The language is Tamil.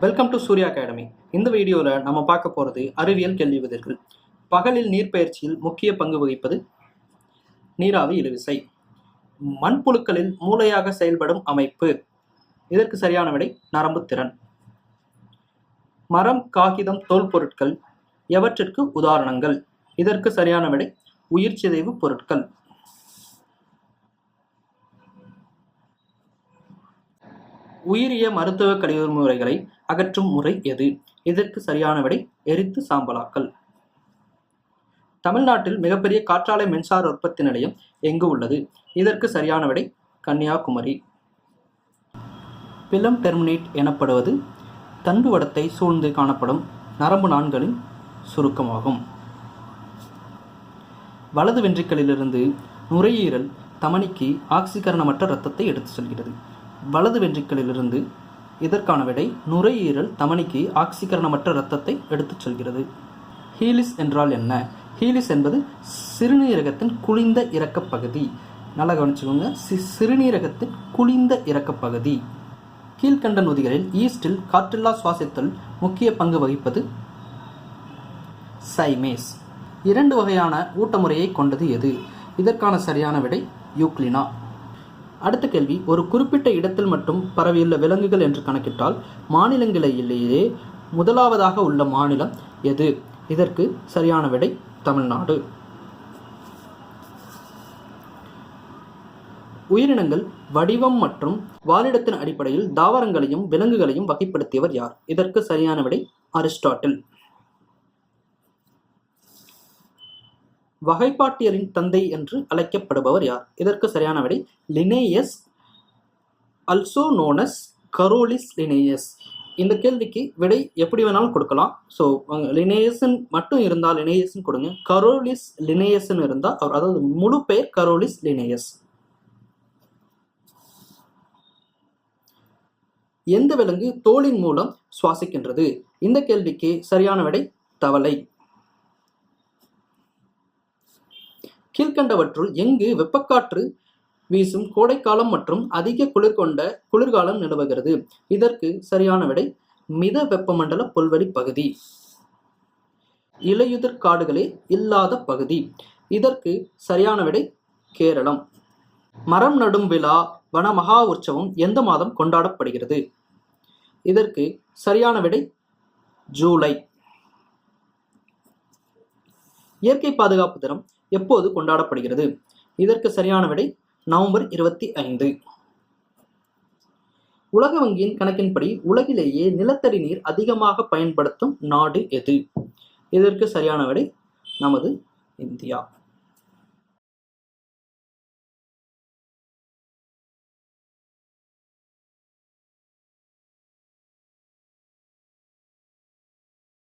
Welcome to Surya academy. இந்த வீடியோவில் நம்ம பார்க்க போகிறது அறிவியல் கேள்வி பதில்கள். பகலில் நீர்ப்பயிற்சியில் முக்கிய பங்கு வகிப்பது நீராவி இழுவிசை. மண்புழுக்களில் மூளையாக செயல்படும் அமைப்பு. இதற்கு சரியான விடை நரம்பு திறன். மரம், காகிதம், தோல் பொருட்கள் எவற்றிற்கு உதாரணங்கள்? இதற்கு சரியான விடை உயிர் சிதைவு பொருட்கள். உயிரிய மருத்துவ கழிவு முறைகளை அகற்றும் முறை எது? இதற்கு சரியான விடை எரித்து சாம்பலாக்கல். தமிழ்நாட்டில் மிகப்பெரிய காற்றாலை மின்சார உற்பத்தி நிலையம் எங்கு உள்ளது? இதற்கு சரியான விடை கன்னியாகுமரி. பிலம் டெர்மினேட் எனப்படுவது தண்டுவடத்தை சூழ்ந்து காணப்படும் நரம்பு நாண்களின் சுருக்கமாகும். வலது வென்ட்ரிக்கிளிலிருந்து நுரையீரல் தமனிக்கு ஆக்சிகரணமற்ற இரத்தத்தை எடுத்து செல்கிறது. வலது வென்ட்ரிக்கிளிலிருந்து இதற்கான விடை நுரையீரல் தமனிக்கு ஆக்சிகரணமற்ற இரத்தத்தை எடுத்துச் செல்கிறது. ஹீலிஸ் என்றால் என்ன? ஹீலிஸ் என்பது சிறுநீரகத்தின் குளிர்ந்த இறக்க பகுதி. நல்லா கவனிச்சுக்கோங்க, சிறுநீரகத்தின் குளிர்ந்த இறக்க பகுதி. கீழ்கண்ட நொதிகளில் ஈஸ்டில் காற்றில்லா சுவாசித்தல் முக்கிய பங்கு வகிப்பது சைமேஸ். 2 வகையான ஊட்டமுறையை கொண்டது எது? இதற்கான சரியான விடை யூக்ளினா. அடுத்த கேள்வி, ஒரு குறிப்பிட்ட இடத்தில் மட்டும் பரவியுள்ள விலங்குகள் என்று கணக்கிட்டால் மாநிலங்களிலேயே முதலாவதாக உள்ள மாநிலம் எது? இதற்கு சரியான விடை தமிழ்நாடு. உயிரினங்கள் வடிவம் மற்றும் வாழிடத்தின் அடிப்படையில் தாவரங்களையும் விலங்குகளையும் வகைப்படுத்தியவர் யார்? இதற்கு சரியான விடை அரிஸ்டாட்டில். வகைப்பாட்டியலின் தந்தை என்று அழைக்கப்படுபவர் யார்? இதற்கு சரியான விடை Linnaeus, also known as Carolus Linnaeus. இந்த கேள்விக்கு விடை எப்படி வேணாலும் கொடுக்கலாம். ஸோ லினேயஸ்ன்னு மட்டும் இருந்தால் லினேயஸ்ன்னு கொடுங்க. கரோலிஸ் லினேயஸ்ன்னு இருந்தால் அவர், அதாவது முழு பெயர் கரோலிஸ் லினேயஸ். எந்த விலங்கு தோலின் மூலம் சுவாசிக்கின்றது? இந்த கேள்விக்கு சரியான விடை தவளை. கீழ்கண்டவற்றுள் எங்கு வெப்பக்காற்று வீசும் கோடைக்காலம் மற்றும் அதிக குளிர் கொண்ட குளிர்காலம் நிலவுகிறது? இதற்கு சரியான விடை மித வெப்பமண்டல புல்வெளி பகுதி. இலையுதிர் காடுகளே இல்லாத பகுதி. இதற்கு சரியான விடை கேரளம். மரம் நடும் விழா வன மகா உற்சவம் எந்த மாதம் கொண்டாடப்படுகிறது? இதற்கு சரியான விடை ஜூலை. இயற்கை பாதுகாப்பு தினம் எப்போது கொண்டாடப்படுகிறது? இதற்கு சரியான விடை நவம்பர் 25. உலக வங்கியின் கணக்கின்படி உலகிலேயே நிலத்தடி நீர் அதிகமாக பயன்படுத்தும் நாடு எது? இதற்கு சரியான விடை நமது இந்தியா.